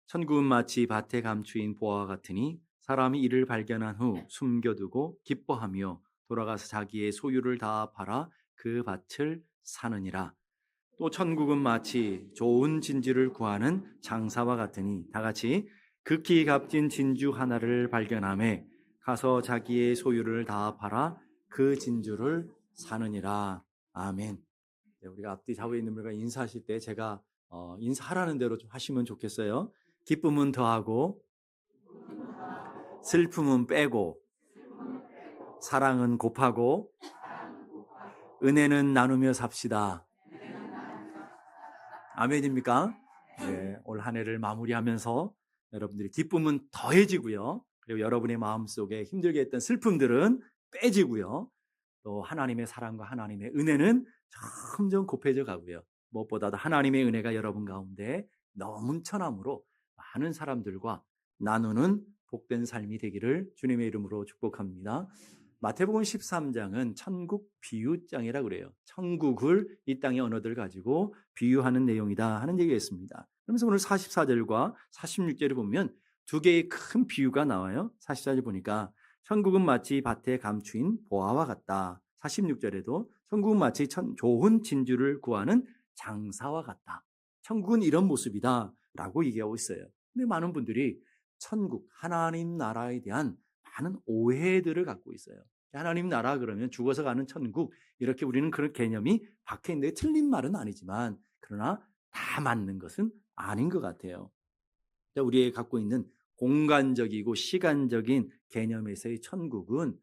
천국은 마치 밭에 감추인 보화와 같으니 사람이 이를 발견한 후 숨겨두고 기뻐하며 돌아가서 자기의 소유를 다 팔아 그 밭을 사느니라. 또 천국은 마치 좋은 진주를 구하는 장사와 같으니 다 같이 극히 값진 진주 하나를 발견함에 가서 자기의 소유를 다 팔아 그 진주를 사느니라. 아멘. 네, 우리가 앞뒤 좌우에 있는 분과 인사하실 때 제가 인사하라는 대로 좀 하시면 좋겠어요. 기쁨은 더하고 슬픔은 빼고 사랑은 곱하고 은혜는 나누며 삽시다. 아멘입니까? 네, 올 한 해를 마무리하면서 여러분들이 기쁨은 더해지고요. 그리고 여러분의 마음속에 힘들게 했던 슬픔들은 빼지고요. 또 하나님의 사랑과 하나님의 은혜는 점점 곱해져 가고요. 무엇보다도 하나님의 은혜가 여러분 가운데 넘쳐남으로 많은 사람들과 나누는 복된 삶이 되기를 주님의 이름으로 축복합니다. 마태복음 13장은 천국 비유장이라고 그래요. 천국을 이 땅의 언어들 가지고 비유하는 내용이다 하는 얘기가 있습니다. 그러면서 오늘 44절과 46절을 보면 두 개의 큰 비유가 나와요. 44절 보니까 천국은 마치 밭에 감추인 보화와 같다. 46절에도 천국은 마치 좋은 진주를 구하는 장사와 같다. 천국은 이런 모습이다 라고 얘기하고 있어요. 근데 많은 분들이 천국, 하나님 나라에 대한 많은 오해들을 갖고 있어요. 하나님 나라 그러면 죽어서 가는 천국, 이렇게 우리는 그런 개념이 박혀 있는데 틀린 말은 아니지만 그러나 다 맞는 것은 아닌 것 같아요. 우리가 갖고 있는 공간적이고 시간적인 개념에서의 천국은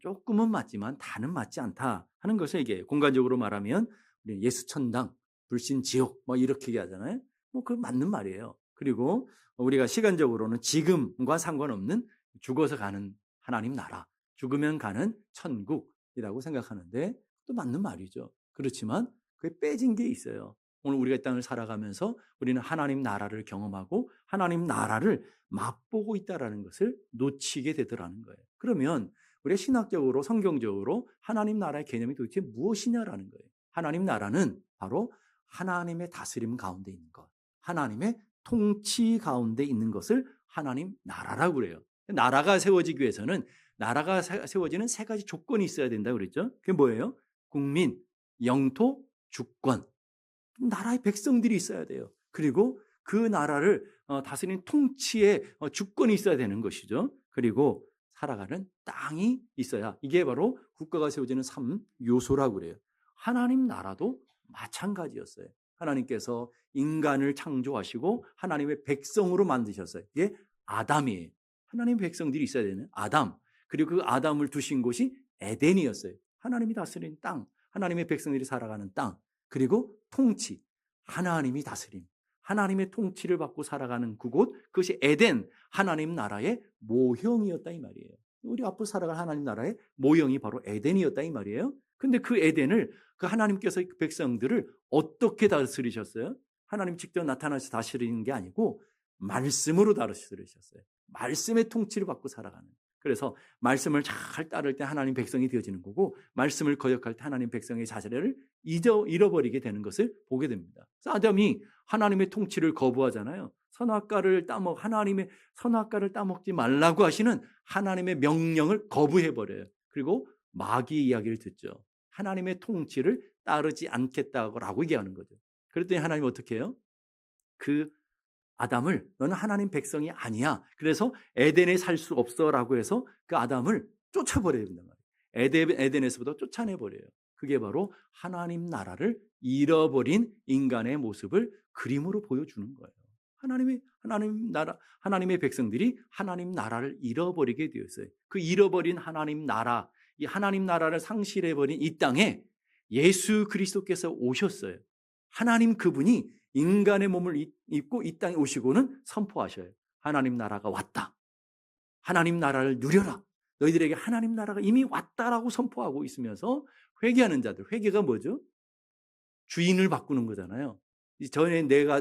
조금은 맞지만 다는 맞지 않다 하는 것을 얘기해요. 공간적으로 말하면 우리 예수 천당, 불신 지옥 뭐 이렇게 얘기하잖아요. 그 맞는 말이에요. 그리고 우리가 시간적으로는 지금과 상관없는 죽어서 가는 하나님 나라, 죽으면 가는 천국이라고 생각하는데 또 맞는 말이죠. 그렇지만 그게 빼진 게 있어요. 오늘 우리가 이 땅을 살아가면서 우리는 하나님 나라를 경험하고 하나님 나라를 맛보고 있다는 것을 놓치게 되더라는 거예요. 그러면 우리가 신학적으로 성경적으로 하나님 나라의 개념이 도대체 무엇이냐라는 거예요. 하나님 나라는 바로 하나님의 다스림 가운데 있는 것, 하나님의 통치 가운데 있는 것을 하나님 나라라고 그래요. 나라가 세워지기 위해서는 나라가 세워지는 세 가지 조건이 있어야 된다고 그랬죠. 그게 뭐예요? 국민, 영토, 주권. 나라의 백성들이 있어야 돼요. 그리고 그 나라를 다스리는 통치의 주권이 있어야 되는 것이죠. 그리고 살아가는 땅이 있어야, 이게 바로 국가가 세워지는 3요소라고 그래요. 하나님 나라도 마찬가지였어요. 하나님께서 인간을 창조하시고 하나님의 백성으로 만드셨어요. 이게 아담이에요. 하나님의 백성들이 있어야 되는 아담. 그리고 그 아담을 두신 곳이 에덴이었어요. 하나님이 다스리는 땅, 하나님의 백성들이 살아가는 땅. 그리고 통치, 하나님이 다스림, 하나님의 통치를 받고 살아가는 그곳, 그것이 에덴, 하나님 나라의 모형이었다 이 말이에요. 우리 앞으로 살아갈 하나님 나라의 모형이 바로 에덴이었다 이 말이에요. 근데 그 에덴을, 그 하나님께서 그 백성들을 어떻게 다스리셨어요? 하나님 직접 나타나서 다스리는 게 아니고 말씀으로 다스리셨어요. 말씀의 통치를 받고 살아가는. 그래서 말씀을 잘 따를 때 하나님 백성이 되어지는 거고, 말씀을 거역할 때 하나님 백성의 자세를 잃어버리게 되는 것을 보게 됩니다. 그래서 아담이 하나님의 통치를 거부하잖아요. 하나님의 선악과를 따먹지 말라고 하시는 하나님의 명령을 거부해버려요. 그리고 마귀의 이야기를 듣죠. 하나님의 통치를 따르지 않겠다고 얘기하는 거죠. 그랬더니 하나님 어떻게 해요? 그 아담을, 너는 하나님 백성이 아니야, 그래서 에덴에 살 수 없어라고 해서 그 아담을 쫓아버려야 된단 말이에요. 에덴에서부터 쫓아내버려요. 그게 바로 하나님 나라를 잃어버린 인간의 모습을 그림으로 보여주는 거예요. 하나님의 백성들이 하나님 나라를 잃어버리게 되었어요. 그 잃어버린 하나님 나라, 이 하나님 나라를 상실해버린 이 땅에 예수 그리스도께서 오셨어요. 하나님 그분이 인간의 몸을 입고 이 땅에 오시고는 선포하셔요. 하나님 나라가 왔다. 하나님 나라를 누려라. 너희들에게 하나님 나라가 이미 왔다라고 선포하고 있으면서 회개하는 자들, 회개가 뭐죠? 주인을 바꾸는 거잖아요. 전에 내가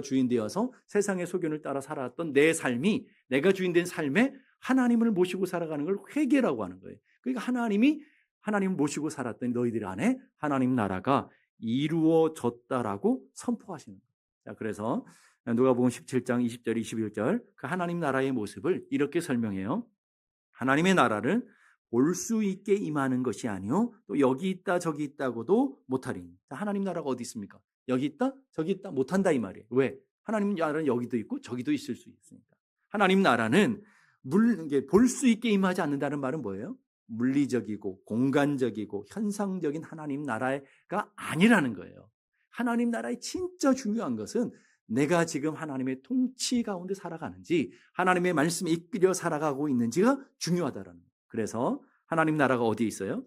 주인 되어서 세상의 소견을 따라 살아왔던 내 삶이, 내가 주인 된 삶에 하나님을 모시고 살아가는 걸 회개라고 하는 거예요. 그러니까 하나님을 모시고 살았더니 너희들 안에 하나님 나라가 이루어졌다라고 선포하시는 거예요. 자, 그래서 누가복음 17장 20절 21절 그 하나님 나라의 모습을 이렇게 설명해요. 하나님의 나라를 볼 수 있게 임하는 것이 아니요 또 여기 있다 저기 있다고도 못하리니. 하나님 나라가 어디 있습니까? 여기 있다 저기 있다 못한다 이 말이에요. 왜? 하나님 나라는 여기도 있고 저기도 있을 수 있으니까. 하나님 나라는 볼 수 있게 임하지 않는다는 말은 뭐예요? 물리적이고 공간적이고 현상적인 하나님 나라가 아니라는 거예요. 하나님 나라의 진짜 중요한 것은 내가 지금 하나님의 통치 가운데 살아가는지 하나님의 말씀에 이끌려 살아가고 있는지가 중요하다라는 거예요. 그래서 하나님 나라가 어디에 있어요?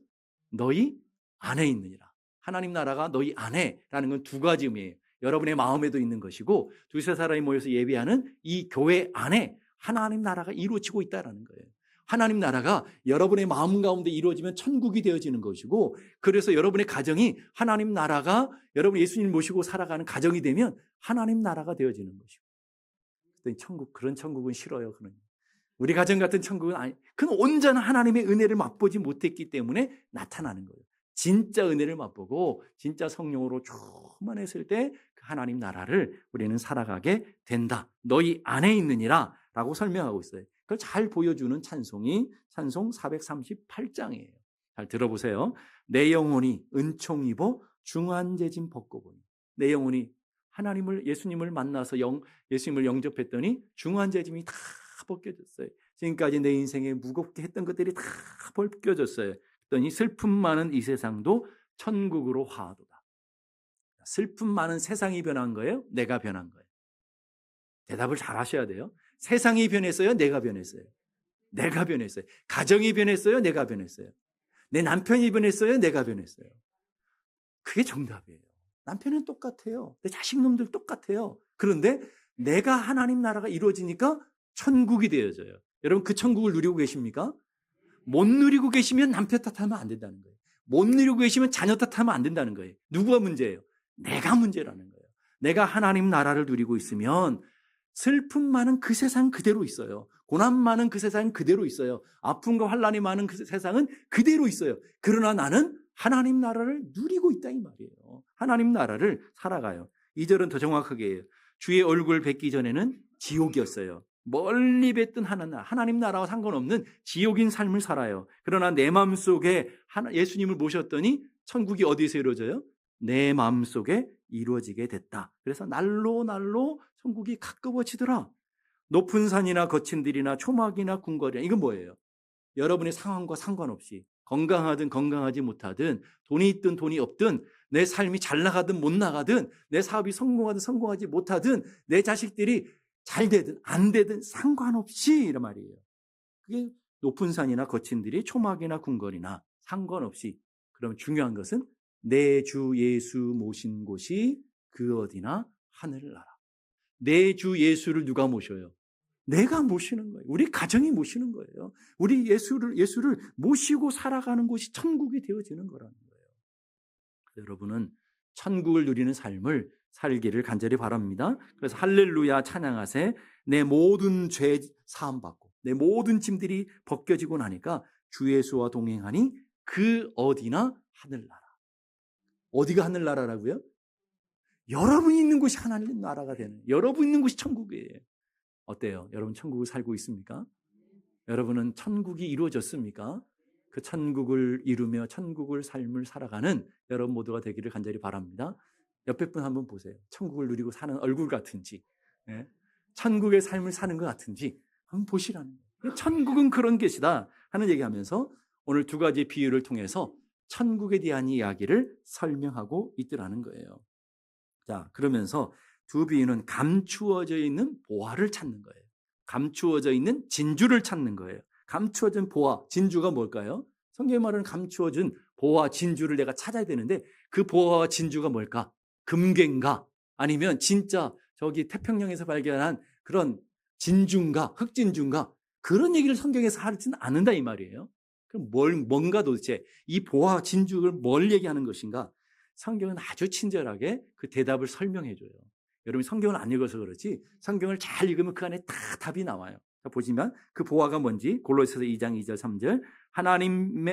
너희 안에 있느니라. 하나님 나라가 너희 안에라는 건 두 가지 의미예요. 여러분의 마음에도 있는 것이고 두세 사람이 모여서 예배하는 이 교회 안에 하나님 나라가 이루어지고 있다는 거예요. 하나님 나라가 여러분의 마음 가운데 이루어지면 천국이 되어지는 것이고, 그래서 여러분의 가정이 하나님 나라가 여러분 예수님 모시고 살아가는 가정이 되면 하나님 나라가 되어지는 것이고. 천국, 그런 천국은 싫어요. 우리 가정 같은 천국은 아니, 그건 온전한 하나님의 은혜를 맛보지 못했기 때문에 나타나는 거예요. 진짜 은혜를 맛보고 진짜 성령으로 충만했을 때 그 하나님 나라를 우리는 살아가게 된다. 너희 안에 있느니라 라고 설명하고 있어요. 그걸 잘 보여주는 찬송이 찬송 438장이에요. 잘 들어보세요. 내 영혼이 은총 입어 중한제짐 벗고 보니. 내 영혼이 예수님을 만나서 예수님을 영접했더니 중한제짐이 다 벗겨졌어요. 지금까지 내 인생에 무겁게 했던 것들이 다 벗겨졌어요. 그랬더니 슬픔 많은 이 세상도 천국으로 화하도다. 슬픔 많은 세상이 변한 거예요? 내가 변한 거예요? 대답을 잘 하셔야 돼요. 세상이 변했어요? 내가 변했어요? 내가 변했어요. 가정이 변했어요? 내가 변했어요? 내 남편이 변했어요? 내가 변했어요? 그게 정답이에요. 남편은 똑같아요. 내 자식놈들 똑같아요. 그런데 내가 하나님 나라가 이루어지니까 천국이 되어져요. 여러분 그 천국을 누리고 계십니까? 못 누리고 계시면 남편 탓하면 안 된다는 거예요. 못 누리고 계시면 자녀 탓하면 안 된다는 거예요. 누구가 문제예요? 내가 문제라는 거예요. 내가 하나님 나라를 누리고 있으면 슬픔 많은 그 세상 그대로 있어요. 고난 많은 그 세상은 그대로 있어요. 아픔과 환난이 많은 그 세상은 그대로 있어요. 그러나 나는 하나님 나라를 누리고 있다 이 말이에요. 하나님 나라를 살아가요. 2절은 더 정확하게 해요. 주의 얼굴 뵙기 전에는 지옥이었어요. 멀리 뵀던 하나님 나라와 상관없는 지옥인 삶을 살아요. 그러나 내 마음속에 예수님을 모셨더니 천국이 어디서 이루어져요? 내 마음속에 이루어지게 됐다. 그래서 날로 천국이 가까워지더라. 높은 산이나 거친 들이나 초막이나 궁궐이나 이건 뭐예요? 여러분의 상황과 상관없이 건강하든 건강하지 못하든 돈이 있든 돈이 없든 내 삶이 잘 나가든 못 나가든 내 사업이 성공하든 성공하지 못하든 내 자식들이 잘 되든 안 되든 상관없이 이런 말이에요. 그게 높은 산이나 거친 들이 초막이나 궁궐이나 상관없이. 그럼 중요한 것은 내 주 예수 모신 곳이 그 어디나 하늘나라. 내 주 예수를 누가 모셔요? 내가 모시는 거예요. 우리 가정이 모시는 거예요. 우리 예수를 모시고 살아가는 곳이 천국이 되어지는 거라는 거예요. 여러분은 천국을 누리는 삶을 살기를 간절히 바랍니다. 그래서 할렐루야 찬양하세. 내 모든 죄 사함 받고 내 모든 짐들이 벗겨지고 나니까 주 예수와 동행하니 그 어디나 하늘나라. 어디가 하늘나라라고요? 여러분이 있는 곳이 하나님 나라가 되는, 여러분 있는 곳이 천국이에요. 어때요? 여러분 천국을 살고 있습니까? 여러분은 천국이 이루어졌습니까? 그 천국을 이루며 천국을 삶을 살아가는 여러분 모두가 되기를 간절히 바랍니다. 옆에 분 한번 보세요. 천국을 누리고 사는 얼굴 같은지, 천국의 삶을 사는 것 같은지 한번 보시라는 거예요. 천국은 그런 것이다 하는 얘기하면서 오늘 두 가지 비유를 통해서 천국에 대한 이야기를 설명하고 있더라는 거예요. 자, 그러면서 두 비유는 감추어져 있는 보화를 찾는 거예요. 감추어져 있는 진주를 찾는 거예요. 감추어진 보화, 진주가 뭘까요? 성경에 말하는 감추어진 보화, 진주를 내가 찾아야 되는데 그 보화와 진주가 뭘까? 금괴인가? 아니면 진짜 저기 태평양에서 발견한 그런 진주인가? 흑진주인가? 그런 얘기를 성경에서 하지는 않는다 이 말이에요. 그럼 뭔가 도대체 이 보화, 진주를 뭘 얘기하는 것인가? 성경은 아주 친절하게 그 대답을 설명해 줘요. 여러분이 성경을 안 읽어서 그렇지 성경을 잘 읽으면 그 안에 다 답이 나와요. 보시면 그 보화가 뭔지 골로새서 2장 2절 3절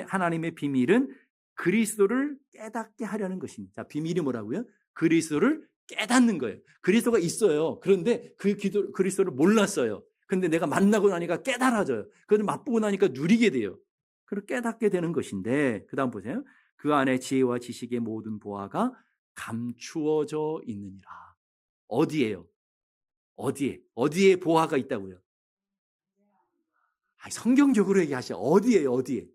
하나님의 비밀은 그리스도를 깨닫게 하려는 것입니다. 자, 비밀이 뭐라고요? 그리스도를 깨닫는 거예요. 그리스도가 있어요. 그런데 그리스도를 몰랐어요. 근데 내가 만나고 나니까 깨달아져요. 그걸 맛보고 나니까 누리게 돼요. 그렇게 깨닫게 되는 것인데, 그 다음 보세요. 그 안에 지혜와 지식의 모든 보화가 감추어져 있느니라. 어디에요? 어디에 보화가 있다고요? 성경적으로 얘기하셔. 어디에요? 어디에?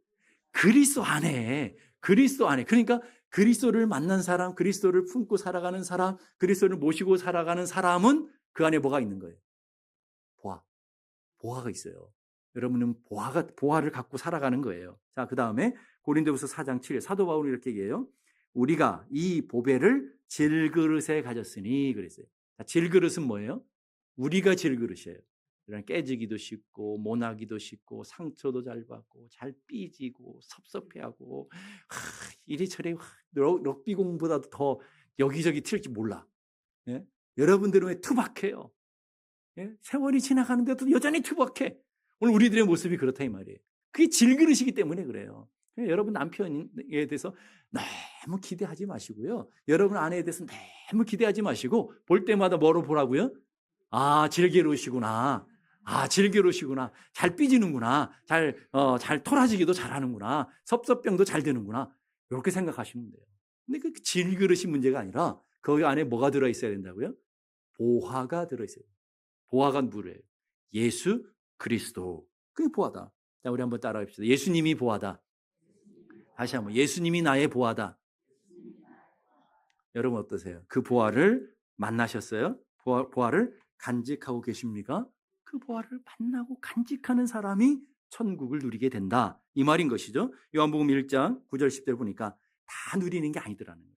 그리스도 안에. 그리스도 안에. 그러니까 그리스도를 만난 사람, 그리스도를 품고 살아가는 사람, 그리스도를 모시고 살아가는 사람은 그 안에 뭐가 있는 거예요? 보화. 보화가 있어요. 여러분은 보화를 갖고 살아가는 거예요. 자, 그 다음에 고린도후서 4장 7절 사도 바울이 이렇게 얘기해요. 우리가 이 보배를 질그릇에 가졌으니 그랬어요. 자, 질그릇은 뭐예요? 우리가 질그릇이에요. 그런 깨지기도 쉽고 모나기도 쉽고 상처도 잘 받고 잘 삐지고 섭섭해하고 이리저리 럭비공보다도 더 여기저기 튈지 몰라. 예? 여러분들은 왜 투박해요? 예? 세월이 지나가는데도 여전히 투박해. 오늘 우리들의 모습이 그렇다 이 말이에요. 그게 질그릇이기 때문에 그래요. 여러분 남편에 대해서 너무 기대하지 마시고요. 여러분 아내에 대해서 너무 기대하지 마시고 볼 때마다 뭐로 보라고요? 질기로우시구나. 질기로우시구나. 잘 삐지는구나. 잘 토라지기도 잘하는구나. 섭섭병도 잘 되는구나. 이렇게 생각하시면 돼요. 근데 그 질그릇이 문제가 아니라 거기 안에 뭐가 들어있어야 된다고요? 보화가 들어있어요. 보화가 누구예요? 예수 그리스도. 그게 보화다. 자, 우리 한번 따라합시다. 예수님이 보화다. 다시 한번. 예수님이 나의 보화다. 여러분 어떠세요? 그 보화를 만나셨어요? 보화를 간직하고 계십니까? 그 보화를 만나고 간직하는 사람이 천국을 누리게 된다. 이 말인 것이죠. 요한복음 1장 9절 10절 보니까 다 누리는 게 아니더라는 거예요.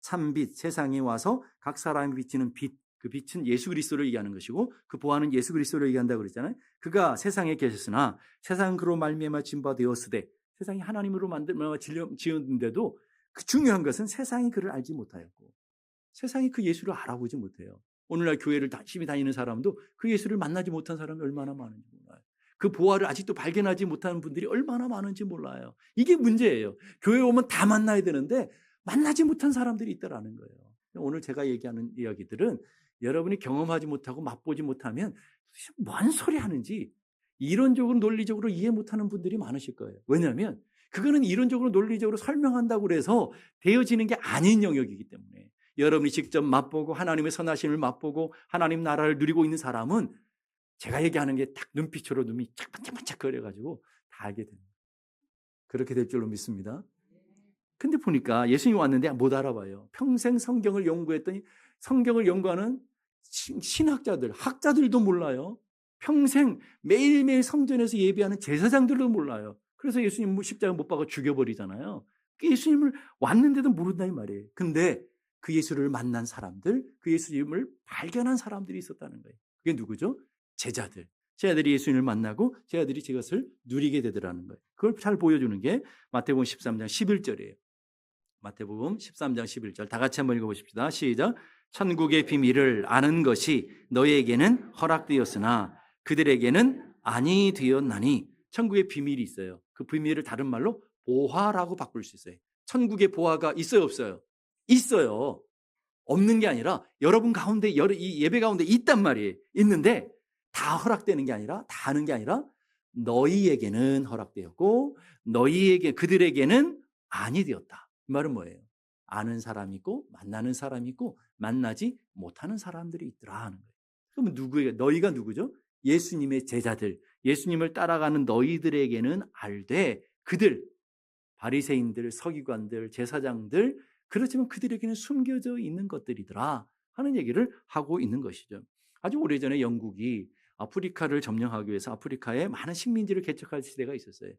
참빛, 세상에 와서 각 사람이 비치는 빛, 그 빛은 예수 그리스도를 얘기하는 것이고 그 보화는 예수 그리스도를 얘기한다고 그랬잖아요. 그가 세상에 계셨으나 세상은 그로 말미암아 진바되었으되 세상이 하나님으로 만들며 지었는데도 그 중요한 것은 세상이 그를 알지 못하였고 세상이 그 예수를 알아보지 못해요. 오늘날 교회를 열심히 다니는 사람도 그 예수를 만나지 못한 사람이 얼마나 많은지 몰라요. 그 보화를 아직도 발견하지 못하는 분들이 얼마나 많은지 몰라요. 이게 문제예요. 교회 오면 다 만나야 되는데 만나지 못한 사람들이 있다라는 거예요. 오늘 제가 얘기하는 이야기들은 여러분이 경험하지 못하고 맛보지 못하면 뭔 소리 하는지 이론적으로 논리적으로 이해 못하는 분들이 많으실 거예요. 왜냐하면 그거는 이론적으로 논리적으로 설명한다고 해서 되어지는 게 아닌 영역이기 때문에 여러분이 직접 맛보고 하나님의 선하심을 맛보고 하나님 나라를 누리고 있는 사람은 제가 얘기하는 게 딱 눈빛으로 눈이 착반짝반짝 거려가지고 다 알게 됩니다. 그렇게 될 줄로 믿습니다. 근데 보니까 예수님이 왔는데 못 알아봐요. 평생 성경을 연구했더니 성경을 연구하는 신학자들, 학자들도 몰라요. 평생 매일매일 성전에서 예배하는 제사장들도 몰라요. 그래서 예수님 십자가 못 박아 죽여버리잖아요. 예수님을 왔는데도 모른다 이 말이에요. 근데 그 예수를 만난 사람들, 그 예수님을 발견한 사람들이 있었다는 거예요. 그게 누구죠? 제자들. 제자들이 예수님을 만나고 제자들이 그것을 누리게 되더라는 거예요. 그걸 잘 보여주는 게 마태복음 13장 11절이에요. 마태복음 13장 11절 다 같이 한번 읽어보십시다. 시작. 천국의 비밀을 아는 것이 너희에게는 허락되었으나 그들에게는 아니 되었나니. 천국의 비밀이 있어요. 그 비밀을 다른 말로 보화라고 바꿀 수 있어요. 천국의 보화가 있어요, 없어요? 있어요. 없는 게 아니라 여러분 가운데, 이 예배 가운데 있단 말이에요. 있는데 다 허락되는 게 아니라, 다 하는 게 아니라 너희에게는 허락되었고 그들에게는 아니 되었다. 이 말은 뭐예요? 아는 사람이 있고 만나는 사람이 있고 만나지 못하는 사람들이 있더라 하는 거예요. 그러면 너희가 누구죠? 예수님의 제자들, 예수님을 따라가는 너희들에게는 알되 그들, 바리새인들, 서기관들, 제사장들, 그렇지만 그들에게는 숨겨져 있는 것들이더라 하는 얘기를 하고 있는 것이죠. 아주 오래전에 영국이 아프리카를 점령하기 위해서 아프리카에 많은 식민지를 개척할 시대가 있었어요.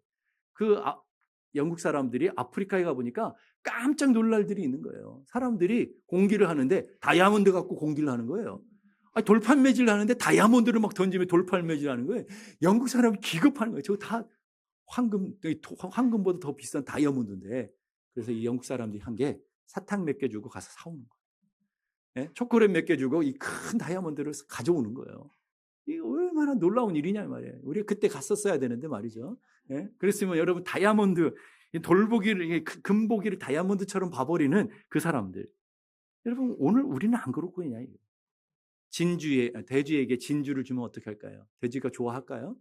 영국 사람들이 아프리카에 가보니까 깜짝 놀랄 일이 있는 거예요. 사람들이 공기를 하는데 다이아몬드 갖고 공기를 하는 거예요. 돌판 매질을 하는데 다이아몬드를 막 던지면 돌판 매질을 하는 거예요. 영국 사람이 기겁하는 거예요. 저거 다 황금보다 더 비싼 다이아몬드인데. 그래서 이 영국 사람들이 한 게 사탕 몇 개 주고 가서 사오는 거예요. 네? 초콜릿 몇 개 주고 이 큰 다이아몬드를 가져오는 거예요. 이게 얼마나 놀라운 일이냐 말이에요. 우리가 그때 갔었어야 되는데 말이죠. 네? 그랬으면 여러분 다이아몬드, 금보기를 다이아몬드처럼 봐버리는 그 사람들. 여러분 오늘 우리는 안 그렇거든요. 돼지에게 진주를 주면 어떻게 할까요? 돼지가 좋아할까요?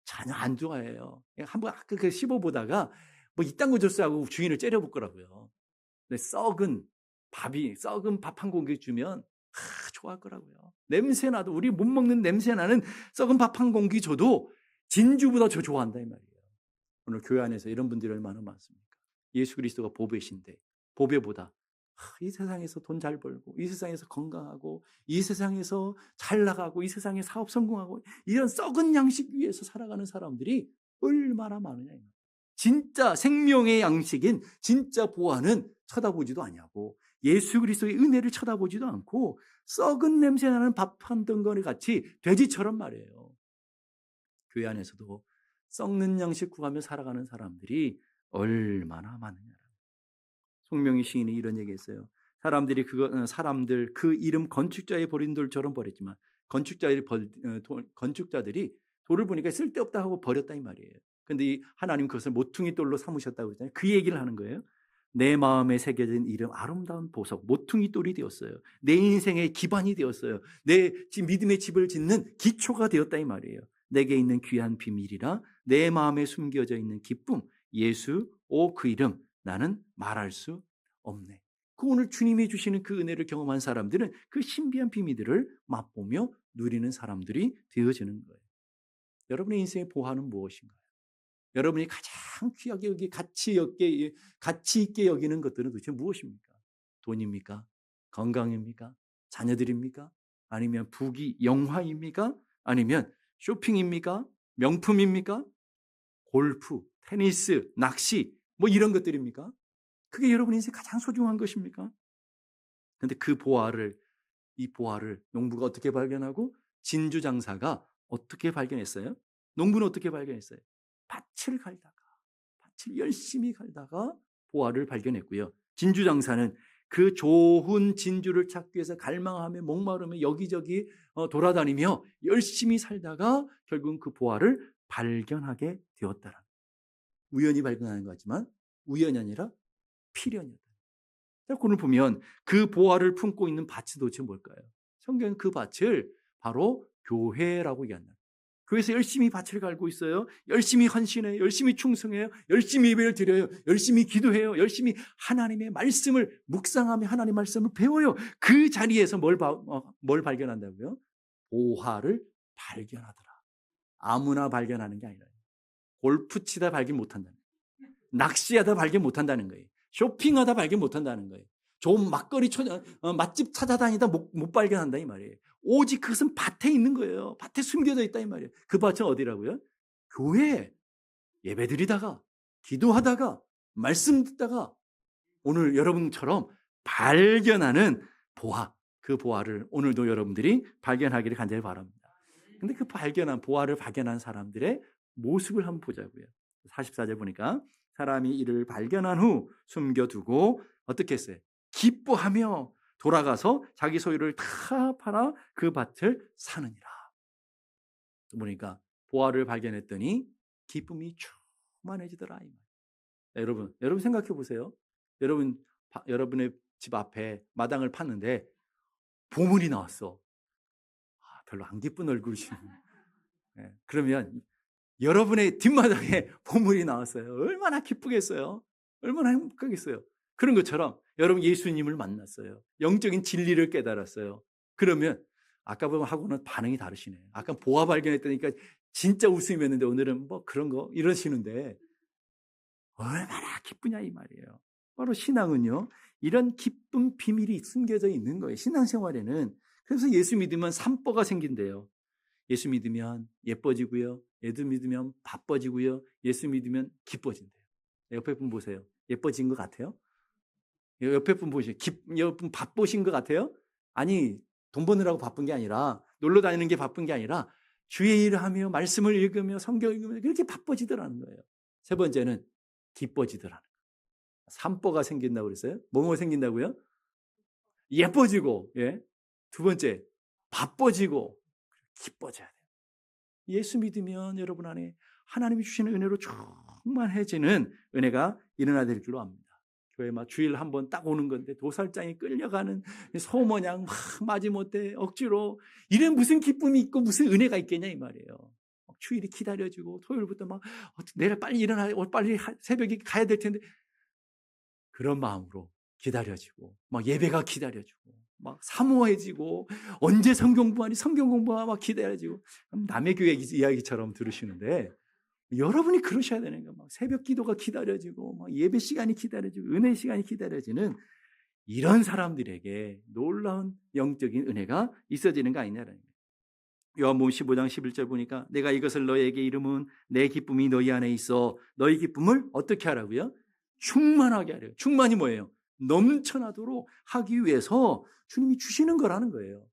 전혀 안 좋아해요. 한번 그 씹어보다가 뭐 이딴 거 줬어 하고 주인을 째려볼 거라고요. 근데 썩은 밥 한 공기 주면 좋아할 거라고요. 냄새 나도 우리 못 먹는 냄새 나는 썩은 밥 한 공기 줘도 진주보다 더 좋아한다 이 말이에요. 오늘 교회 안에서 이런 분들이 얼마나 많습니까? 예수 그리스도가 보배신데 보배보다 이 세상에서 돈 잘 벌고 이 세상에서 건강하고 이 세상에서 잘 나가고 이 세상에 사업 성공하고 이런 썩은 양식 위에서 살아가는 사람들이 얼마나 많으냐. 진짜 생명의 양식인 진짜 보화는 쳐다보지도 않냐고 예수 그리스도의 은혜를 쳐다보지도 않고 썩은 냄새 나는 밥 한 덩어리 같이 돼지처럼 말이에요. 교회 안에서도 썩는 양식 구하며 살아가는 사람들이 얼마나 많으냐. 송명희 시인이 이런 얘기했어요. 사람들 그 이름 건축자의 버린 돌처럼 버렸지만 건축자들이 돌을 보니까 쓸데없다 하고 버렸다 이 말이에요. 근데 하나님 그것을 모퉁이 돌로 삼으셨다고 그러잖아요. 그 얘기를 하는 거예요. 내 마음에 새겨진 이름 아름다운 보석 모퉁이 돌이 되었어요. 내 인생의 기반이 되었어요. 내 믿음의 집을 짓는 기초가 되었다 이 말이에요. 내게 있는 귀한 비밀이라 내 마음에 숨겨져 있는 기쁨 예수 그 이름 나는 말할 수 없네. 오늘 주님이 주시는 그 은혜를 경험한 사람들은 그 신비한 비밀들을 맛보며 누리는 사람들이 되어지는 거예요. 여러분의 인생의 보화는 무엇인가요? 여러분이 가장 귀하게 가치 있게 여기는 것들은 도대체 무엇입니까? 돈입니까? 건강입니까? 자녀들입니까? 아니면 부귀, 영화입니까? 아니면 쇼핑입니까? 명품입니까? 골프, 테니스, 낚시 뭐 이런 것들입니까? 그게 여러분 인생 가장 소중한 것입니까? 근데 이 보화를 농부가 어떻게 발견하고 진주 장사가 어떻게 발견했어요? 농부는 어떻게 발견했어요? 밭을 열심히 갈다가 보화를 발견했고요. 진주 장사는 그 좋은 진주를 찾기 위해서 갈망하며 목마르며 여기저기 돌아다니며 열심히 살다가 결국은 그 보화를 발견하게 되었다라. 우연히 발견하는 것 같지만 우연이 아니라 필연이었다. 오늘 보면 그 보화를 품고 있는 밭이 도대체 뭘까요? 성경은 그 밭을 바로 교회라고 얘기한다. 교회에서 열심히 밭을 갈고 있어요. 열심히 헌신해요. 열심히 충성해요. 열심히 예배를 드려요. 열심히 기도해요. 열심히 하나님의 말씀을 묵상하며 하나님의 말씀을 배워요. 그 자리에서 뭘 발견한다고요? 보화를 발견하더라. 아무나 발견하는 게 아니라 골프 치다 발견 못한다는 거예요. 낚시하다 발견 못한다는 거예요. 쇼핑하다 발견 못한다는 거예요. 좋은 맛집 찾아다니다 못 발견한다 이 말이에요. 오직 그것은 밭에 있는 거예요. 밭에 숨겨져 있다 이 말이에요. 그 밭은 어디라고요? 교회. 예배드리다가 기도하다가 말씀 듣다가 오늘 여러분처럼 발견하는 보화, 그 보화를 오늘도 여러분들이 발견하기를 간절히 바랍니다. 근데 그 보화를 발견한 사람들의 모습을 한번 보자고요. 44절 보니까 사람이 이를 발견한 후 숨겨두고 어떻게 했어요? 기뻐하며 돌아가서 자기 소유를 다 팔아 그 밭을 사느니라. 보니까 보화를 발견했더니 기쁨이 충만해지더라. 여러분 생각해 보세요. 여러분의 집 앞에 마당을 팠는데 보물이 나왔어. 별로 안 기쁜 얼굴이시네. 네, 그러면 여러분의 뒷마당에 보물이 나왔어요. 얼마나 기쁘겠어요? 얼마나 행복하겠어요? 그런 것처럼 여러분 예수님을 만났어요. 영적인 진리를 깨달았어요. 그러면 아까 하고는 반응이 다르시네요. 아까 보화 발견했다니까 진짜 웃음이었는데 오늘은 뭐 그런 거 이러시는데 얼마나 기쁘냐 이 말이에요. 바로 신앙은요. 이런 기쁜 비밀이 숨겨져 있는 거예요. 신앙생활에는. 그래서 예수 믿으면 산보가 생긴대요. 예수 믿으면 예뻐지고요. 예수 믿으면 바빠지고요. 예수 믿으면 기뻐진대요. 옆에 분 보세요. 예뻐진 것 같아요? 옆에 분 보세요. 옆에 분 바쁘신 것 같아요? 아니, 돈 버느라고 바쁜 게 아니라 놀러 다니는 게 바쁜 게 아니라 주의 일을 하며 말씀을 읽으며 성경 읽으며 그렇게 바빠지더라는 거예요. 세 번째는 기뻐지더라는 거예요. 산보가 생긴다고 그랬어요? 뭐뭐 생긴다고요? 예뻐지고, 예. 두 번째, 바빠지고 기뻐져야 돼요. 예수 믿으면 여러분 안에 하나님이 주시는 은혜로 충만해지는 은혜가 일어나야 될 줄로 압니다. 교회 막 주일 한 번 딱 오는 건데 도살장에 끌려가는 소모냥 막 마지못해 억지로 이런 무슨 기쁨이 있고 무슨 은혜가 있겠냐 이 말이에요. 주일이 기다려지고 토요일부터 막 내일 빨리 일어나 빨리 새벽에 가야 될 텐데 그런 마음으로 기다려지고 막 예배가 기다려지고 막 사모해지고 언제 성경 공부가 막 기다려지고 남의 교회 이야기처럼 들으시는데 여러분이 그러셔야 되는 거예요. 막 새벽 기도가 기다려지고 막 예배 시간이 기다려지고 은혜 시간이 기다려지는 이런 사람들에게 놀라운 영적인 은혜가 있어지는 거 아니냐라는 거예요. 요한복음 15장 11절 보니까 내가 이것을 너희에게 이름은 내 기쁨이 너희 안에 있어 너희 기쁨을 어떻게 하라고요? 충만하게 하래요. 충만이 뭐예요? 넘쳐나도록 하기 위해서 주님이 주시는 거라는 거예요.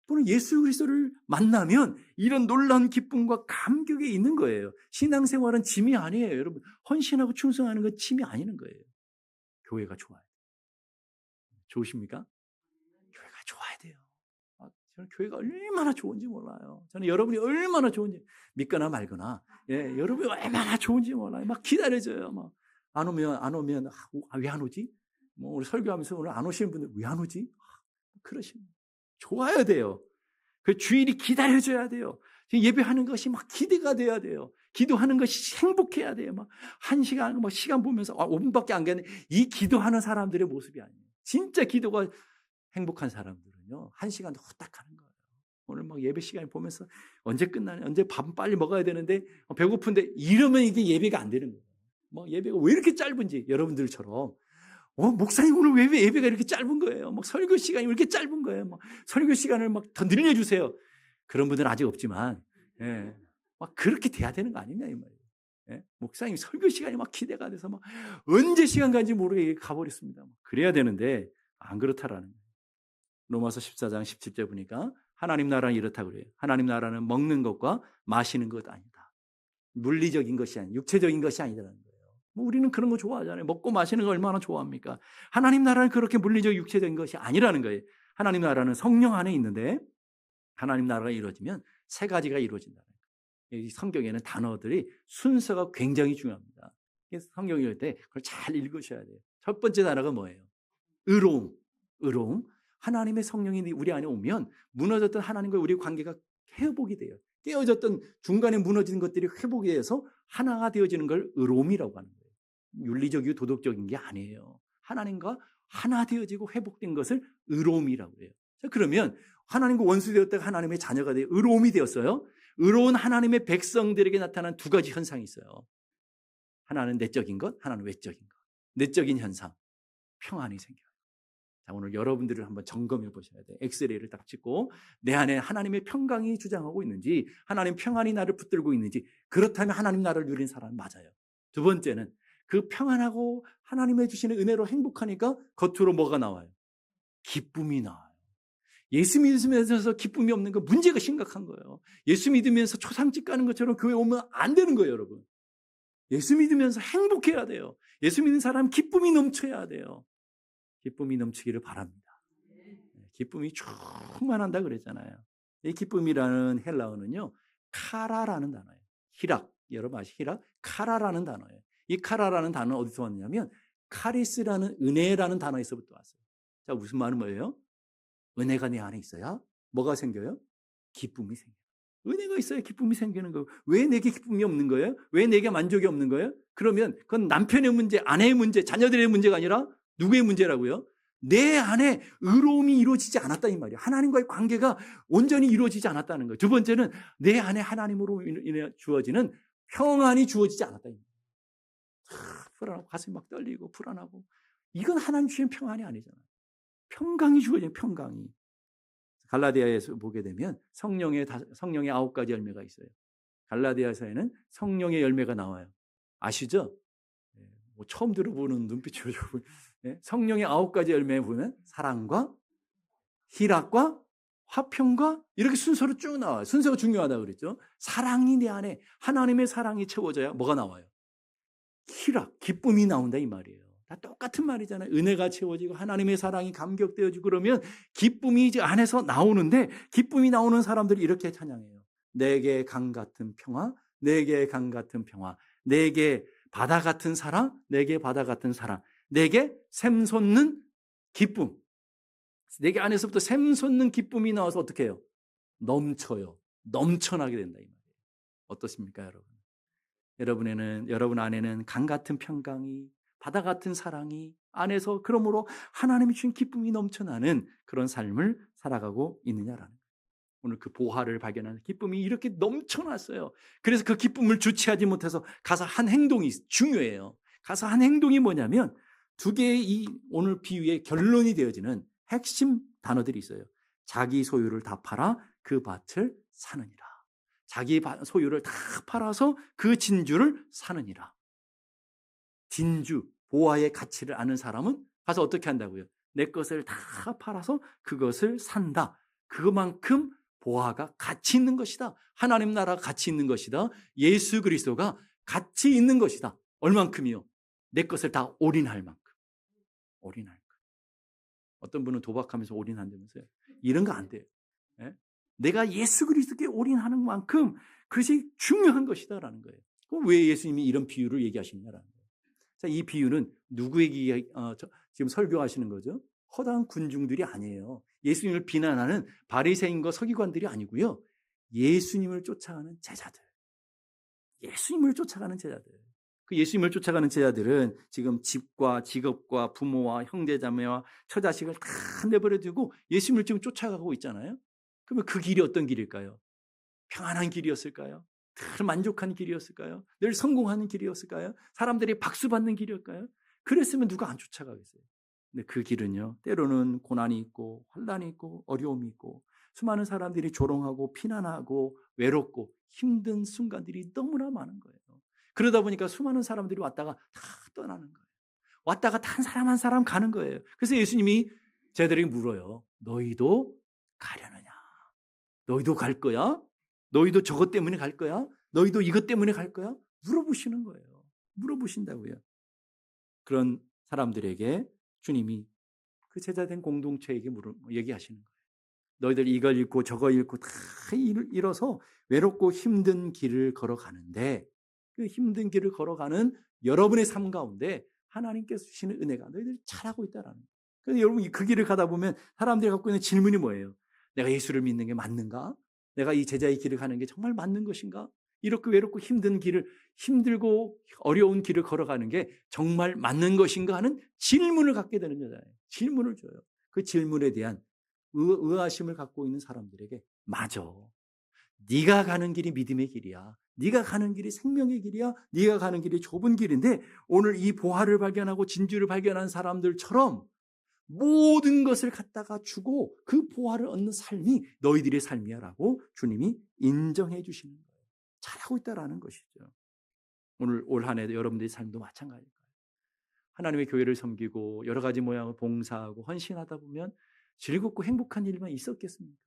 또는 예수 그리스도를 만나면 이런 놀라운 기쁨과 감격이 있는 거예요. 신앙생활은 짐이 아니에요. 여러분 헌신하고 충성하는 건 짐이 아니는 거예요. 교회가 좋아요. 좋으십니까? 교회가 좋아야 돼요. 저는 교회가 얼마나 좋은지 몰라요. 저는 여러분이 얼마나 좋은지 믿거나 말거나 여러분이 얼마나 좋은지 몰라요. 막 기다려져요. 막 안 오면 왜 안 오지? 뭐 우리 설교하면서 오늘 안 오시는 분들 왜 안 오지? 그러시면 좋아야 돼요. 그 주일이 기다려져야 돼요. 예배하는 것이 막 기대가 돼야 돼요. 기도하는 것이 행복해야 돼요. 막 1시간, 막 시간 보면서 5분밖에 안 가는 이 기도하는 사람들의 모습이 아니에요. 진짜 기도가 행복한 사람들은요, 1시간 후딱 가는 거예요. 오늘 막 예배 시간을 보면서 언제 끝나냐, 언제 밥 빨리 먹어야 되는데 배고픈데 이러면 이게 예배가 안 되는 거예요. 뭐 예배가 왜 이렇게 짧은지 여러분들처럼 목사님 오늘 왜 예배가 이렇게 짧은 거예요? 막 설교 시간이 왜 이렇게 짧은 거예요? 막 설교 시간을 막 더 늘려주세요. 그런 분들은 아직 없지만, 막 그렇게 돼야 되는 거 아니냐 이 말이에요. 목사님 설교 시간이 막 기대가 돼서 막 언제 시간 간지 모르게 가버렸습니다. 그래야 되는데 안 그렇다라는 거예요. 로마서 14장 17절 보니까 하나님 나라는 이렇다 그래요. 하나님 나라는 먹는 것과 마시는 것 아니다. 물리적인 것이 아니, 육체적인 것이 아니라는 거예요. 뭐 우리는 그런 거 좋아하잖아요. 먹고 마시는 거 얼마나 좋아합니까? 하나님 나라는 그렇게 물리적 육체적인 것이 아니라는 거예요. 하나님 나라는 성령 안에 있는데 하나님 나라가 이루어지면 세 가지가 이루어진다는 거예요. 이 성경에는 단어들이 순서가 굉장히 중요합니다. 성경 읽을 때 그걸 잘 읽으셔야 돼요. 첫 번째 단어가 뭐예요? 의로움. 하나님의 성령이 우리 안에 오면 무너졌던 하나님과 우리의 관계가 회복이 돼요. 깨어졌던 중간에 무너진 것들이 회복이 돼서 하나가 되어지는 걸 의로움이라고 하는 거예요. 윤리적이고 도덕적인 게 아니에요. 하나님과 하나 되어지고 회복된 것을 의로움이라고 해요. 자, 그러면 하나님과 원수되었다가 하나님의 자녀가 되어 의로움이 되었어요. 의로운 하나님의 백성들에게 나타난 두 가지 현상이 있어요. 하나는 내적인 것, 하나는 외적인 것. 내적인 현상, 평안이 생겨요. 자, 오늘 여러분들을 한번 점검해 보셔야 돼요. 엑스레이를 딱 찍고 내 안에 하나님의 평강이 주장하고 있는지, 하나님 평안이 나를 붙들고 있는지, 그렇다면 하나님 나라를 누린 사람은 맞아요. 두 번째는 그 평안하고 하나님의 주시는 은혜로 행복하니까 겉으로 뭐가 나와요? 기쁨이 나와요. 예수 믿으면서 기쁨이 없는 거 문제가 심각한 거예요. 예수 믿으면서 초상집 가는 것처럼 교회 오면 안 되는 거예요, 여러분. 예수 믿으면서 행복해야 돼요. 예수 믿는 사람은 기쁨이 넘쳐야 돼요. 기쁨이 넘치기를 바랍니다. 기쁨이 충만한다 그랬잖아요. 이 기쁨이라는 헬라어는요, 카라라는 단어예요. 히락, 여러분 아시죠? 히락, 카라라는 단어예요. 이 카라라는 단어는 어디서 왔냐면 카리스라는 은혜라는 단어에서부터 왔어요. 자, 무슨 말은 뭐예요? 은혜가 내 안에 있어야 뭐가 생겨요? 기쁨이 생겨요. 은혜가 있어야 기쁨이 생기는 거예요. 왜 내게 기쁨이 없는 거예요? 왜 내게 만족이 없는 거예요? 그러면 그건 남편의 문제, 아내의 문제, 자녀들의 문제가 아니라 누구의 문제라고요? 내 안에 의로움이 이루어지지 않았다 이 말이에요. 하나님과의 관계가 온전히 이루어지지 않았다는 거예요. 두 번째는 내 안에 하나님으로 인해 주어지는 평안이 주어지지 않았다 이 말이에요. 불안하고 가슴이 막 떨리고 불안하고 이건 하나님 주신 평안이 아니잖아요. 평강이 주어지는 평강이. 갈라디아에서 보게 되면 성령의 9가지 열매가 있어요. 갈라디아서에는 성령의 열매가 나와요. 아시죠? 뭐 처음 들어보는 눈빛으로 성령의 9가지 열매에 보면 사랑과 희락과 화평과 이렇게 순서로 쭉 나와요. 순서가 중요하다고 그랬죠. 사랑이 내 안에 하나님의 사랑이 채워져야 뭐가 나와요? 희락, 기쁨이 나온다 이 말이에요. 다 똑같은 말이잖아요. 은혜가 채워지고 하나님의 사랑이 감격되어지고 그러면 기쁨이 이제 안에서 나오는데 기쁨이 나오는 사람들이 이렇게 찬양해요. 내게 강 같은 평화, 내게 강 같은 평화, 내게 바다 같은 사랑, 내게 바다 같은 사랑, 내게 샘솟는 기쁨. 내게 안에서부터 샘솟는 기쁨이 나와서 어떻게 해요? 넘쳐요. 넘쳐나게 된다 이 말이에요. 어떻습니까, 여러분? 여러분 안에는 강 같은 평강이, 바다 같은 사랑이 안에서 그러므로 하나님이 주신 기쁨이 넘쳐나는 그런 삶을 살아가고 있느냐라는 거예요. 오늘 그 보화를 발견하는 기쁨이 이렇게 넘쳐났어요. 그래서 그 기쁨을 주체하지 못해서 가서 한 행동이 중요해요. 가서 한 행동이 뭐냐면 두 개의 이 오늘 비유의 결론이 되어지는 핵심 단어들이 있어요. 자기 소유를 다 팔아 그 밭을 사느니라. 자기 소유를 다 팔아서 그 진주를 사느니라. 진주, 보화의 가치를 아는 사람은 가서 어떻게 한다고요? 내 것을 다 팔아서 그것을 산다. 그만큼 보화가 가치 있는 것이다. 하나님 나라가 가치 있는 것이다. 예수 그리스도가 가치 있는 것이다. 얼만큼이요? 내 것을 다 올인할 만큼. 올인할 만큼. 어떤 분은 도박하면서 올인한다면서요. 이런 거 안 돼요. 예? 내가 예수 그리스도께 올인하는 만큼 그것이 중요한 것이다라는 거예요. 그럼 왜 예수님이 이런 비유를 얘기하시냐라는 거예요. 자, 이 비유는 누구에게 지금 설교하시는 거죠? 허다한 군중들이 아니에요. 예수님을 비난하는 바리새인과 서기관들이 아니고요. 예수님을 쫓아가는 제자들. 예수님을 쫓아가는 제자들. 그 예수님을 쫓아가는 제자들은 지금 집과 직업과 부모와 형제자매와 처자식을 다 내버려 두고 예수님을 지금 쫓아가고 있잖아요. 그러면 그 길이 어떤 길일까요? 평안한 길이었을까요? 늘 만족한 길이었을까요? 늘 성공하는 길이었을까요? 사람들이 박수받는 길이었을까요? 그랬으면 누가 안 쫓아가겠어요? 근데 그 길은요, 때로는 고난이 있고 환난이 있고 어려움이 있고 수많은 사람들이 조롱하고 피난하고 외롭고 힘든 순간들이 너무나 많은 거예요. 그러다 보니까 수많은 사람들이 왔다가 다 떠나는 거예요. 왔다가 한 사람 한 사람 가는 거예요. 그래서 예수님이 제자들에게 물어요. 너희도 가려느냐? 너희도 갈 거야? 너희도 저것 때문에 갈 거야? 너희도 이것 때문에 갈 거야? 물어보시는 거예요. 물어보신다고요. 그런 사람들에게 주님이 그 제자된 공동체에게 얘기하시는 거예요. 너희들 이걸 잃고 저거 잃고 다 잃어서 외롭고 힘든 길을 걸어가는데 그 힘든 길을 걸어가는 여러분의 삶 가운데 하나님께서 주시는 은혜가 너희들 잘하고 있다라는 거예요. 그래서 여러분 그 길을 가다 보면 사람들이 갖고 있는 질문이 뭐예요? 내가 예수를 믿는 게 맞는가? 내가 이 제자의 길을 가는 게 정말 맞는 것인가? 이렇게 외롭고 힘든 길을 힘들고 어려운 길을 걸어가는 게 정말 맞는 것인가 하는 질문을 갖게 되는 여자예요. 질문을 줘요. 그 질문에 대한 의아심을 갖고 있는 사람들에게 맞아. 네가 가는 길이 믿음의 길이야. 네가 가는 길이 생명의 길이야. 네가 가는 길이 좁은 길인데 오늘 이 보화를 발견하고 진주를 발견한 사람들처럼 모든 것을 갖다가 주고 그 보화를 얻는 삶이 너희들의 삶이야라고 주님이 인정해 주시는 거예요. 잘하고 있다라는 것이죠. 오늘 올 한 해 여러분들의 삶도 마찬가지일 거예요. 하나님의 교회를 섬기고 여러 가지 모양을 봉사하고 헌신하다 보면 즐겁고 행복한 일만 있었겠습니까?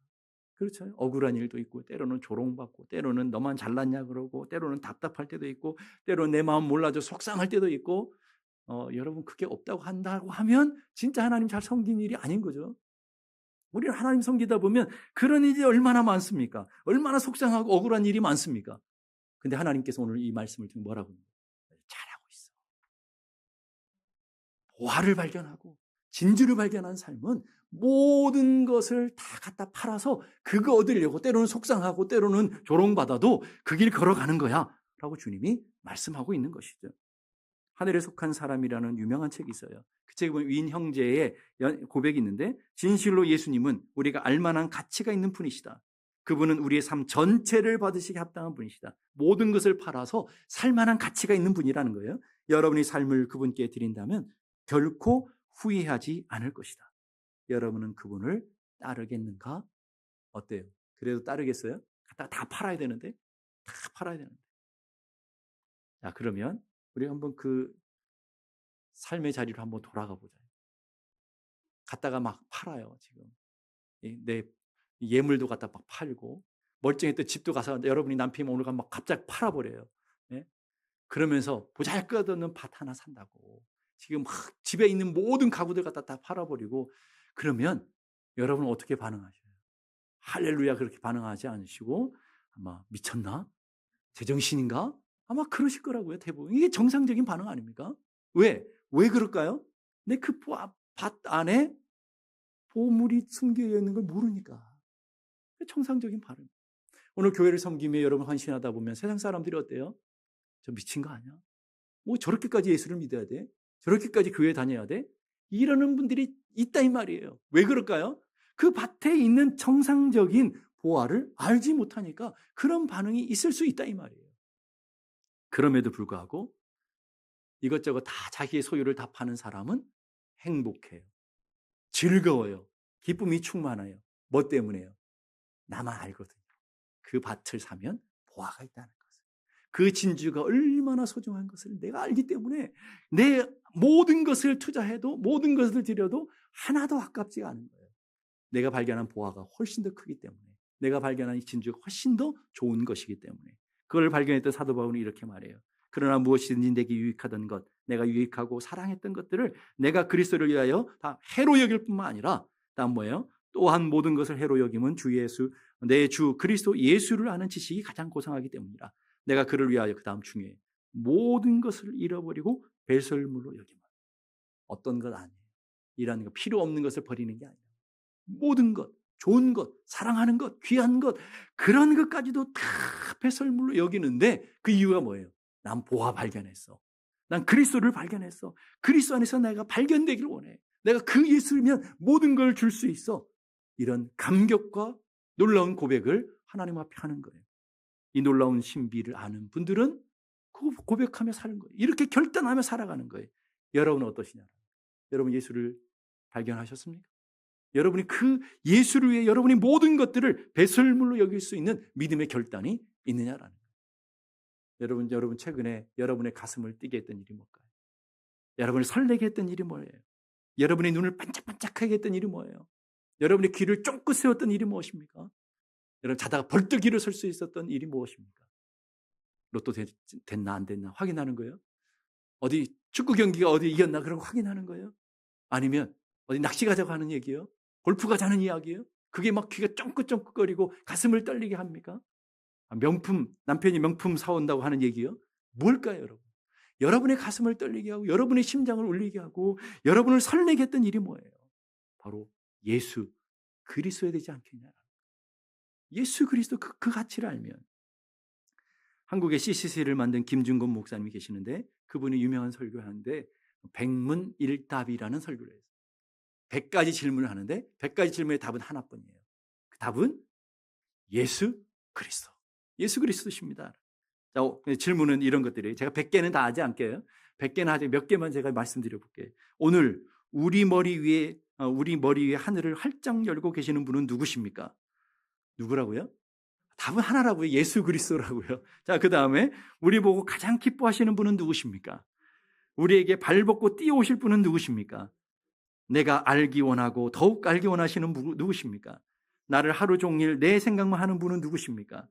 그렇죠. 억울한 일도 있고 때로는 조롱받고 때로는 너만 잘났냐 그러고 때로는 답답할 때도 있고 때로는 내 마음 몰라줘 속상할 때도 있고 여러분 그게 없다고 한다고 하면 진짜 하나님 잘 섬긴 일이 아닌 거죠. 우리는 하나님 섬기다 보면 그런 일이 얼마나 많습니까? 얼마나 속상하고 억울한 일이 많습니까? 근데 하나님께서 오늘 이 말씀을 통해 뭐라고 합니까? 잘하고 있어. 보화를 발견하고 진주를 발견한 삶은 모든 것을 다 갖다 팔아서 그거 얻으려고 때로는 속상하고 때로는 조롱받아도 그 길 걸어가는 거야 라고 주님이 말씀하고 있는 것이죠. 하늘에 속한 사람이라는 유명한 책이 있어요. 그 책에 보면 위인 형제의 고백이 있는데 진실로 예수님은 우리가 알만한 가치가 있는 분이시다. 그분은 우리의 삶 전체를 받으시기 합당한 분이시다. 모든 것을 팔아서 살만한 가치가 있는 분이라는 거예요. 여러분의 삶을 그분께 드린다면 결코 후회하지 않을 것이다. 여러분은 그분을 따르겠는가? 어때요? 그래도 따르겠어요? 갖다가 다 팔아야 되는데? 다 팔아야 되는데. 자, 그러면 우리 한번 그 삶의 자리로 한번 돌아가 보자. 갖다가 막 팔아요, 지금. 내 예물도 갖다 막 팔고, 멀쩡했던 집도 가서 여러분이 남편이 오늘 가면 막 갑자기 팔아버려요. 예? 그러면서 보잘것없는 밭 하나 산다고. 지금 막 집에 있는 모든 가구들 갖다 다 팔아버리고, 그러면 여러분은 어떻게 반응하셔요? 할렐루야 그렇게 반응하지 않으시고, 아마 미쳤나? 제정신인가? 아마 그러실 거라고요, 대부분. 이게 정상적인 반응 아닙니까? 왜? 왜 그럴까요? 내 그 밭 안에 보물이 숨겨 있는 걸 모르니까. 정상적인 반응. 오늘 교회를 섬기며 여러분 헌신하다 보면 세상 사람들이 어때요? 저 미친 거 아니야? 뭐 저렇게까지 예수를 믿어야 돼? 저렇게까지 교회 다녀야 돼? 이러는 분들이 있다 이 말이에요. 왜 그럴까요? 그 밭에 있는 정상적인 보화를 알지 못하니까 그런 반응이 있을 수 있다 이 말이에요. 그럼에도 불구하고 이것저것 다 자기의 소유를 다 파는 사람은 행복해요. 즐거워요. 기쁨이 충만해요. 뭐 때문에요? 나만 알거든요. 그 밭을 사면 보화가 있다는 것을. 그 진주가 얼마나 소중한 것을 내가 알기 때문에 내 모든 것을 투자해도 모든 것을 들여도 하나도 아깝지가 않은 거예요. 내가 발견한 보화가 훨씬 더 크기 때문에 내가 발견한 이 진주가 훨씬 더 좋은 것이기 때문에 그걸 발견했던 사도 바울은 이렇게 말해요. 그러나 무엇이든지 내게 유익하던 것, 내가 유익하고 사랑했던 것들을 내가 그리스도를 위하여 다 해로 여길 뿐만 아니라 다음 뭐예요? 또한 모든 것을 해로 여김은 주 예수, 내 주 그리스도 예수를 아는 지식이 가장 고상하기 때문이라. 내가 그를 위하여 그 다음 중에 모든 것을 잃어버리고 배설물로 여김은 어떤 것 아니에요. 이라는 거 필요 없는 것을 버리는 게 아니에요. 모든 것, 좋은 것, 사랑하는 것, 귀한 것 그런 것까지도 다 배설물로 여기는데 그 이유가 뭐예요? 난 보화 발견했어. 난 그리스도를 발견했어. 그리스도 안에서 내가 발견되기를 원해. 내가 그 예수면 모든 걸 줄 수 있어. 이런 감격과 놀라운 고백을 하나님 앞에 하는 거예요. 이 놀라운 신비를 아는 분들은 그 고백하며 사는 거예요. 이렇게 결단하며 살아가는 거예요. 여러분은 어떠시냐? 여러분 예수를 발견하셨습니까? 여러분이 그 예수를 위해 여러분이 모든 것들을 배설물로 여길 수 있는 믿음의 결단이 있느냐라는 거예요. 여러분 최근에 여러분의 가슴을 뛰게 했던 일이 뭘까요? 여러분을 설레게 했던 일이 뭐예요? 여러분의 눈을 반짝반짝하게 했던 일이 뭐예요? 여러분의 귀를 쫑긋 세웠던 일이 무엇입니까? 여러분 자다가 벌떡 일어설 수 있었던 일이 무엇입니까? 로또 됐나 안 됐나 확인하는 거예요? 어디 축구 경기가 어디 이겼나 그런 거 확인하는 거예요? 아니면 어디 낚시 가자고 하는 얘기예요? 골프 가자는 이야기예요? 그게 막 귀가 쫑긋쫑긋거리고 가슴을 떨리게 합니까? 남편이 명품 사온다고 하는 얘기요? 뭘까요, 여러분? 여러분의 가슴을 떨리게 하고 여러분의 심장을 울리게 하고 여러분을 설레게 했던 일이 뭐예요? 바로 예수 그리스도에 되지 않겠냐? 예수 그리스도 그 가치를 알면 한국에 CCC를 만든 김준건 목사님이 계시는데 그분이 유명한 설교를 하는데 백문일답이라는 설교를 해요. 100가지 질문을 하는데 100가지 질문의 답은 하나뿐이에요. 그 답은 예수 그리스도. 예수 그리스도십니다. 자, 질문은 이런 것들이에요. 제가 100개는 다 하지 않게요. 100개는 하지 몇 개만 제가 말씀드려 볼게요. 오늘 우리 머리 위에 하늘을 활짝 열고 계시는 분은 누구십니까? 누구라고요? 답은 하나라고요. 예수 그리스도라고요. 자, 그다음에 우리 보고 가장 기뻐하시는 분은 누구십니까? 우리에게 발벗고 뛰어오실 분은 누구십니까? 내가 알기 원하고 더욱 알기 원하시는 누구십니까? 나를 하루 종일 내 생각만 하는 분은 누구십니까?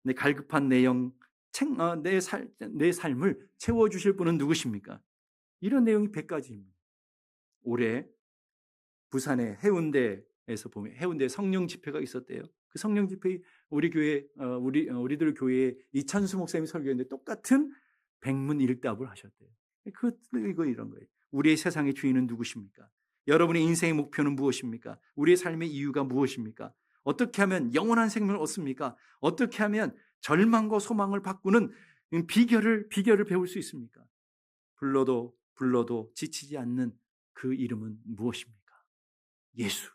내 갈급한 내 삶을 채워주실 분은 누구십니까? 이런 내용이 100가지입니다. 올해 부산의 해운대에서 보면 해운대 성령 집회가 있었대요. 그 성령 집회 우리 교회 우리들 교회에 이찬수 목사님이 설교했는데 똑같은 백문일답을 하셨대요. 이거 이런 거예요. 우리의 세상의 주인은 누구십니까? 여러분의 인생의 목표는 무엇입니까? 우리의 삶의 이유가 무엇입니까? 어떻게 하면 영원한 생명을 얻습니까? 어떻게 하면 절망과 소망을 바꾸는 비결을 배울 수 있습니까? 불러도 지치지 않는 그 이름은 무엇입니까? 예수.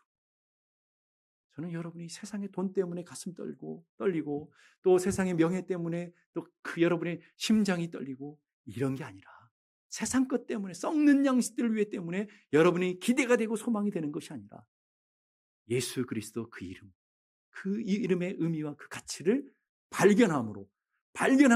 저는 여러분이 세상의 돈 때문에 가슴 떨리고 또 세상의 명예 때문에 또 그 여러분의 심장이 떨리고 이런 게 아니라 세상 것 때문에 썩는 양식들을 위해 때문에 여러분이 기대가 되고 소망이 되는 것이 아니라 예수 그리스도 그 이름, 그 이름의 의미와 그 가치를 발견한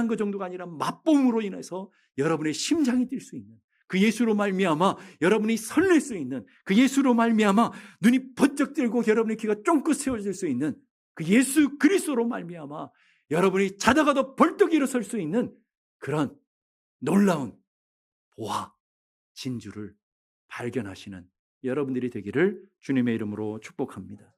것 정도가 아니라 맛봄으로 인해서 여러분의 심장이 뛸 수 있는 그 예수로 말미암아 여러분이 설렐 수 있는 그 예수로 말미암아 눈이 번쩍 들고 여러분의 귀가 쫑긋 세워질 수 있는 그 예수 그리스도로 말미암아 여러분이 자다가도 벌떡 일어설 수 있는 그런 놀라운 보화 진주를 발견하시는 여러분들이 되기를 주님의 이름으로 축복합니다.